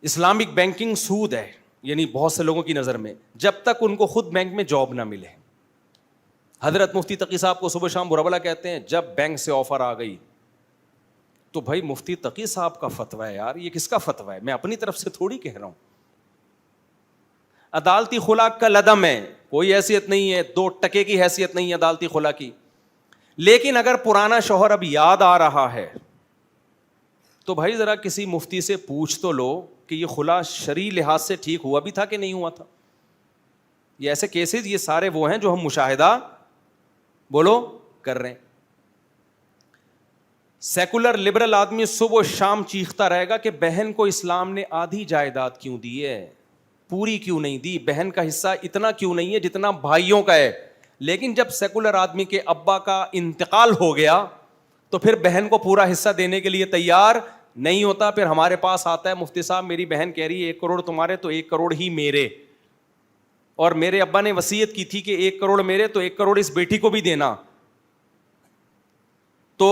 Islamic banking سود ہے، یعنی بہت سے لوگوں کی نظر میں جب تک ان کو خود بینک میں جاب نہ ملے. حضرت مفتی تقی صاحب کو صبح شام برا بھلا کہتے ہیں، جب بینک سے آفر آ گئی تو بھائی مفتی تقی صاحب کا فتویٰ ہے یار، یہ کس کا فتویٰ ہے، میں اپنی طرف سے تھوڑی کہہ رہا ہوں. عدالتی خلا کا لدم ہے، کوئی حیثیت نہیں ہے، 2 ٹکے کی حیثیت نہیں ہے عدالتی خلا کی. لیکن اگر پرانا شوہر اب یاد آ رہا ہے تو بھائی ذرا کسی مفتی سے پوچھ تو لو کہ یہ خلا شرعی لحاظ سے ٹھیک ہوا بھی تھا کہ نہیں ہوا تھا. یہ ایسے کیسز یہ سارے وہ ہیں جو ہم مشاہدہ بولو کر رہے ہیں. سیکولر لبرل آدمی صبح و شام چیختا رہے گا کہ بہن کو اسلام نے آدھی جائیداد کیوں دی ہے، پوری کیوں نہیں دی، بہن کا حصہ اتنا کیوں نہیں ہے جتنا بھائیوں کا ہے. لیکن جب سیکولر آدمی کے ابا کا انتقال ہو گیا تو پھر بہن کو پورا حصہ دینے کے لیے تیار نہیں ہوتا. پھر ہمارے پاس آتا ہے، مفتی صاحب میری بہن کہہ رہی ہے 1 کروڑ تمہارے تو 1 کروڑ ہی میرے، اور میرے ابا نے وصیت کی تھی کہ 1 کروڑ میرے تو 1 کروڑ اس بیٹی کو بھی دینا. تو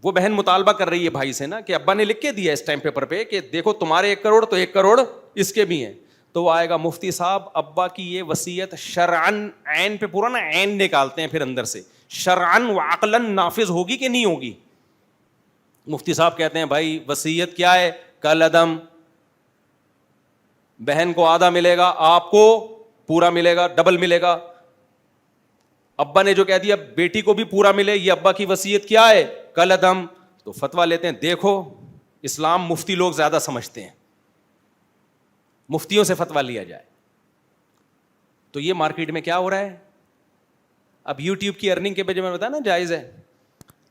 وہ بہن مطالبہ کر رہی ہے بھائی سے نا کہ ابا نے لکھ کے دیا اس ٹائم پیپر پہ کہ دیکھو تمہارے 1 کروڑ تو 1 کروڑ اس کے بھی ہیں. تو وہ آئے گا، مفتی صاحب ابا کی یہ وصیت شرعن، عین پہ پورا نا عین نکالتے ہیں پھر اندر سے، شرعن و عقلن نافذ ہوگی کہ نہیں ہوگی. مفتی صاحب کہتے ہیں بھائی وصیت کیا ہے، کالعدم، بہن کو آدھا ملے گا، آپ کو پورا ملے گا، ڈبل ملے گا. ابا نے جو کہہ دیا بیٹی کو بھی پورا ملے، یہ ابا کی وصیت کیا ہے، کالعدم. تو فتویٰ لیتے ہیں، دیکھو اسلام مفتی لوگ زیادہ سمجھتے ہیں، مفتیوں سے فتویٰ لیا جائے. تو یہ مارکیٹ میں کیا ہو رہا ہے. اب یوٹیوب کی ارننگ کے جو میں بتایا نا جائز ہے،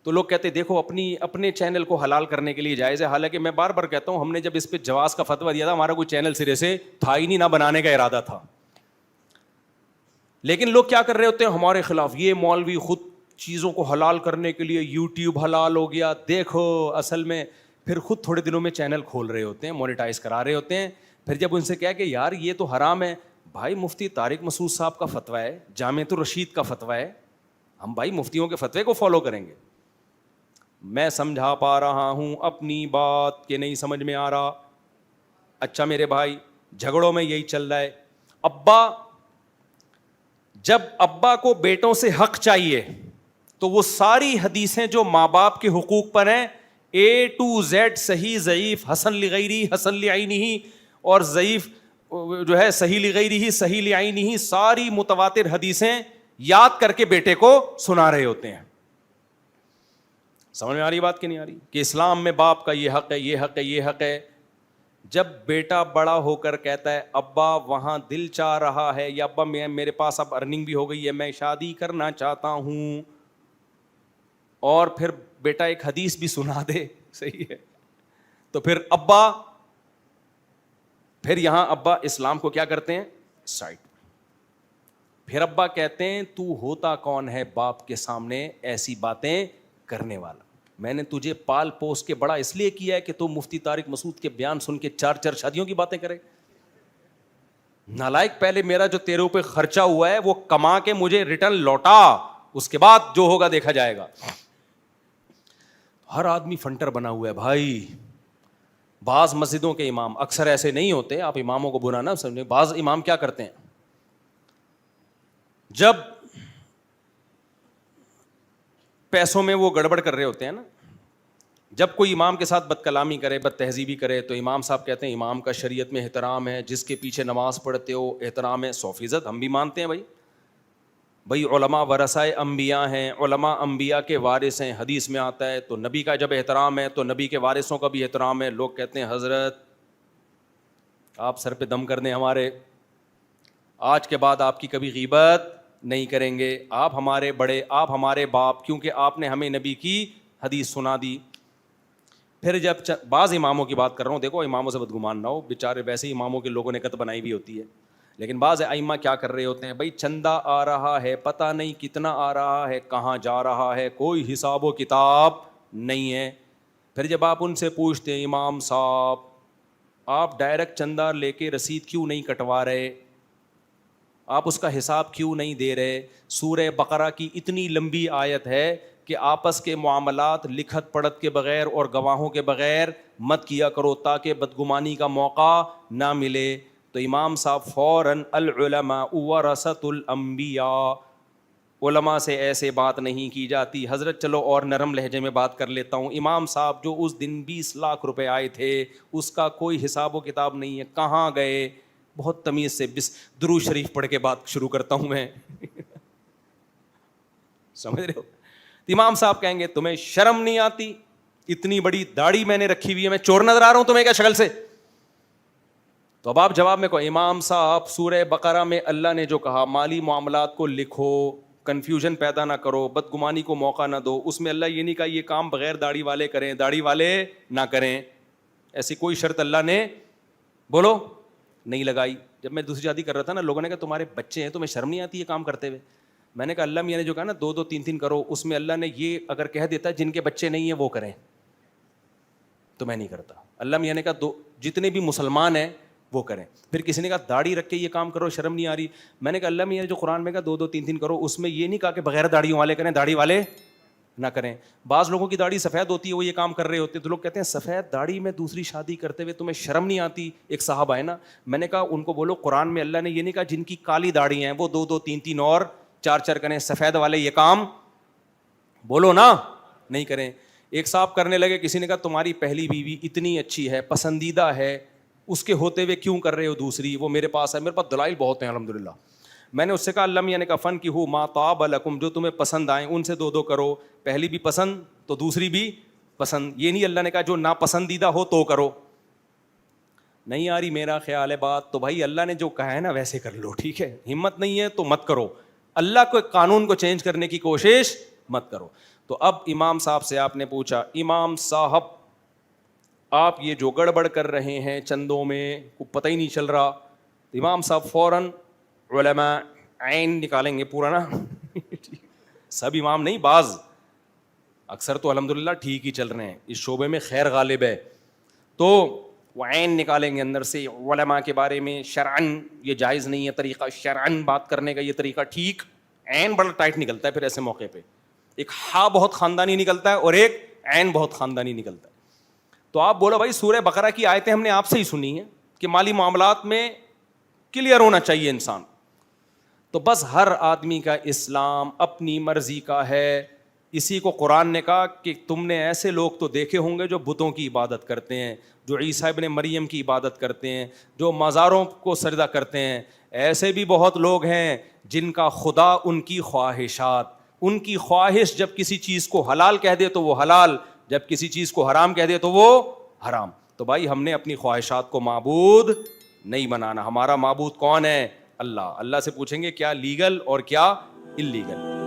تو لوگ کہتے ہیں دیکھو اپنے چینل کو حلال کرنے کے لیے جائز ہے. حالانکہ میں بار بار کہتا ہوں ہم نے جب اس پہ جواز کا فتویٰ دیا تھا ہمارا کوئی چینل سرے سے تھا ہی نہیں، نہ بنانے کا ارادہ تھا. لیکن لوگ کیا کر رہے ہوتے ہیں ہمارے خلاف، یہ مولوی خود چیزوں کو حلال کرنے کے لیے یوٹیوب حلال ہو گیا، دیکھو اصل میں پھر خود تھوڑے دنوں میں چینل کھول رہے ہوتے ہیں، مونیٹائز کرا رہے ہوتے ہیں. پھر جب ان سے کہا کہ یار یہ تو حرام ہے، بھائی مفتی طارق مسعود صاحب کا فتویٰ ہے، جامعۃ الرشید کا فتویٰ ہے، ہم بھائی مفتیوں کے فتوے کو فالو کریں گے. میں سمجھا پا رہا ہوں اپنی بات کہ نہیں سمجھ میں آ رہا. اچھا میرے بھائی جھگڑوں میں یہی چل رہا ہے. جب ابا کو بیٹوں سے حق چاہیے تو وہ ساری حدیثیں جو ماں باپ کے حقوق پر ہیں A to Z، صحیح ضعیف، حسن لغیری حسن لعینہ، اور ضعیف جو ہے صحیح لغیری صحیح لعینہ، ساری متواتر حدیثیں یاد کر کے بیٹے کو سنا رہے ہوتے ہیں. سمجھ میں آ رہی بات کہ نہیں آ رہی کہ اسلام میں باپ کا یہ حق ہے، یہ حق ہے، یہ حق ہے. جب بیٹا بڑا ہو کر کہتا ہے ابا وہاں دل چاہ رہا ہے، یا ابا میرے پاس اب ارننگ بھی ہو گئی ہے میں شادی کرنا چاہتا ہوں، اور پھر بیٹا ایک حدیث بھی سنا دے، صحیح ہے، تو پھر یہاں ابا اسلام کو کیا کرتے ہیں سائڈ. پھر ابا کہتے ہیں تو ہوتا کون ہے باپ کے سامنے ایسی باتیں کرنے والا، میں نے تجھے پال پوس کے بڑا اس لیے کیا ہے کہ تو مفتی طارق مسعود کے بیان سن کے 4 شادیوں کی باتیں کرے. نالائق، پہلے میرا جو تیرے اوپر خرچہ ہوا ہے وہ کما کے مجھے ریٹرن لوٹا، اس کے بعد جو ہوگا دیکھا جائے گا. ہر آدمی فنٹر بنا ہوا ہے بھائی. بعض مسجدوں کے امام اکثر ایسے نہیں ہوتے، آپ اماموں کو برا نہ سمجھیں، بعض امام کیا کرتے ہیں جب پیسوں میں وہ گڑبڑ کر رہے ہوتے ہیں نا، جب کوئی امام کے ساتھ بد کلامی کرے، بد تہذیبی کرے، تو امام صاحب کہتے ہیں امام کا شریعت میں احترام ہے، جس کے پیچھے نماز پڑھتے ہو احترام ہے. 100% ہم بھی مانتے ہیں بھائی علماء ورثۂ انبیاء ہیں، علماء انبیاء کے وارث ہیں، حدیث میں آتا ہے. تو نبی کا جب احترام ہے تو نبی کے وارثوں کا بھی احترام ہے. لوگ کہتے ہیں حضرت آپ سر پہ دم کر دیں ہمارے، آج کے بعد آپ کی کبھی غیبت نہیں کریں گے، آپ ہمارے بڑے، آپ ہمارے باپ، کیونکہ آپ نے ہمیں نبی کی حدیث سنا دی. پھر جب بعض اماموں کی بات کر رہا ہوں، دیکھو اماموں سے بدگمان نہ ہو، بیچارے ویسے ہی اماموں کے لوگوں نے قط بنائی بھی ہوتی ہے. لیکن بعض ائمہ کیا کر رہے ہوتے ہیں بھائی چندہ آ رہا ہے، پتہ نہیں کتنا آ رہا ہے، کہاں جا رہا ہے، کوئی حساب و کتاب نہیں ہے. پھر جب آپ ان سے پوچھتے ہیں امام صاحب آپ ڈائریکٹ چندہ لے کے رسید کیوں نہیں کٹوا رہے، آپ اس کا حساب کیوں نہیں دے رہے، سورہ بقرہ کی اتنی لمبی آیت ہے کہ آپس کے معاملات لکھت پڑھت کے بغیر اور گواہوں کے بغیر مت کیا کرو تاکہ بدگمانی کا موقع نہ ملے. تو امام صاحب فوراً العلماء ورثۃ الانبیاء، علماء سے ایسے بات نہیں کی جاتی. حضرت چلو اور نرم لہجے میں بات کر لیتا ہوں. امام صاحب جو اس دن 20 لاکھ روپے آئے تھے اس کا کوئی حساب و کتاب نہیں ہے، کہاں گئے؟ بہت تمیز سے درود شریف پڑھ کے بات شروع کرتا ہوں میں. سمجھ رہے ہو؟ امام صاحب کہیں گے تمہیں شرم نہیں آتی؟ اتنی بڑی داڑھی میں نے رکھی ہوئی ہے، میں چور نظر آ رہا ہوں تمہیں کیا شکل سے؟ تو اب آپ جواب میں کہو امام صاحب سورہ بقرہ میں اللہ نے جو کہا مالی معاملات کو لکھو، کنفیوژن پیدا نہ کرو، بدگمانی کو موقع نہ دو، اس میں اللہ یہ نہیں کہا یہ کام بغیر داڑھی والے کریں، داڑھی والے نہ کریں. ایسی کوئی شرط اللہ نے بولو نہیں لگائی. جب میں دوسری شادی کر رہا تھا نا، لوگوں نے کہا تمہارے بچے ہیں تمہیں شرم نہیں آتی یہ کام کرتے ہوئے؟ میں نے کہا اللہ میاں نے جو کہا نا 2 2 3 3 کرو، اس میں اللہ نے یہ اگر کہہ دیتا جن کے بچے نہیں ہیں وہ کریں تو میں نہیں کرتا. اللہ میاں نے کہا جتنے بھی مسلمان ہیں وہ کریں. پھر کسی نے کہا داڑھی رکھ کے یہ کام کرو شرم نہیں آ رہی؟ میں نے کہا اللہ میاں نے جو قرآن میں کہا 2 2 3 3 کرو، اس میں یہ نہیں کہا کہ بغیر داڑھیوں والے کریں، داڑھی والے نہ کریں. بعض لوگوں کی داڑھی سفید ہوتی ہے وہ یہ کام کر رہے ہوتے ہیں تو لوگ کہتے ہیں سفید داڑھی میں دوسری شادی کرتے ہوئے تمہیں شرم نہیں آتی؟ ایک صاحب آئے نا، میں نے کہا ان کو بولو قرآن میں اللہ نے یہ نہیں کہا جن کی کالی داڑھی ہیں وہ 2 2 3 3 اور 4 4 کریں، سفید والے یہ کام بولو نا نہیں کریں. ایک صاحب کرنے لگے، کسی نے کہا تمہاری پہلی بیوی اتنی اچھی ہے، پسندیدہ ہے، اس کے ہوتے ہوئے کیوں کر رہے ہو دوسری؟ وہ میرے پاس ہے، میرے پاس دلائل بہت ہیں الحمدللہ. میں نے اس سے کہا اللہ میاں نے کہا فن کی ہو ما طاب لکم، جو تمہیں پسند آئیں ان سے 2 2 کرو، پہلی بھی پسند تو دوسری بھی پسند. یہ نہیں اللہ نے کہا جو ناپسندیدہ ہو تو کرو. نہیں آ رہی میرا خیال ہے بات؟ تو بھائی اللہ نے جو کہا ہے نا ویسے کر لو، ٹھیک ہے؟ ہمت نہیں ہے تو مت کرو، اللہ کو قانون کو چینج کرنے کی کوشش مت کرو. تو اب امام صاحب سے آپ نے پوچھا امام صاحب آپ یہ جو گڑبڑ کر رہے ہیں چندوں میں کو پتہ ہی نہیں چل رہا. امام صاحب فوراً علماء عین نکالیں گے پورا نا. سب امام نہیں، بعض اکثر تو الحمدللہ ٹھیک ہی چل رہے ہیں، اس شعبے میں خیر غالب ہے. تو وہ عین نکالیں گے اندر سے علماء کے بارے میں. شرعن یہ جائز نہیں ہے طریقہ، شرعن بات کرنے کا یہ طریقہ ٹھیک. عین بڑا ٹائٹ نکلتا ہے پھر ایسے موقع پہ، ایک ہا بہت خاندانی نکلتا ہے اور ایک عین بہت خاندانی نکلتا ہے. تو آپ بولو بھائی سورہ بقرہ کی آیتیں ہم نے آپ سے ہی سنی ہیں کہ مالی معاملات میں کلیئر ہونا چاہیے انسان. تو بس ہر آدمی کا اسلام اپنی مرضی کا ہے. اسی کو قرآن نے کہا کہ تم نے ایسے لوگ تو دیکھے ہوں گے جو بتوں کی عبادت کرتے ہیں، جو عیسیٰ ابن مریم کی عبادت کرتے ہیں، جو مزاروں کو سجدہ کرتے ہیں. ایسے بھی بہت لوگ ہیں جن کا خدا ان کی خواہشات، ان کی خواہش جب کسی چیز کو حلال کہہ دے تو وہ حلال، جب کسی چیز کو حرام کہہ دے تو وہ حرام. تو بھائی ہم نے اپنی خواہشات کو معبود نہیں بنانا. ہمارا معبود کون ہے؟ اللہ. اللہ سے پوچھیں گے کیا لیگل اور کیا اللیگل.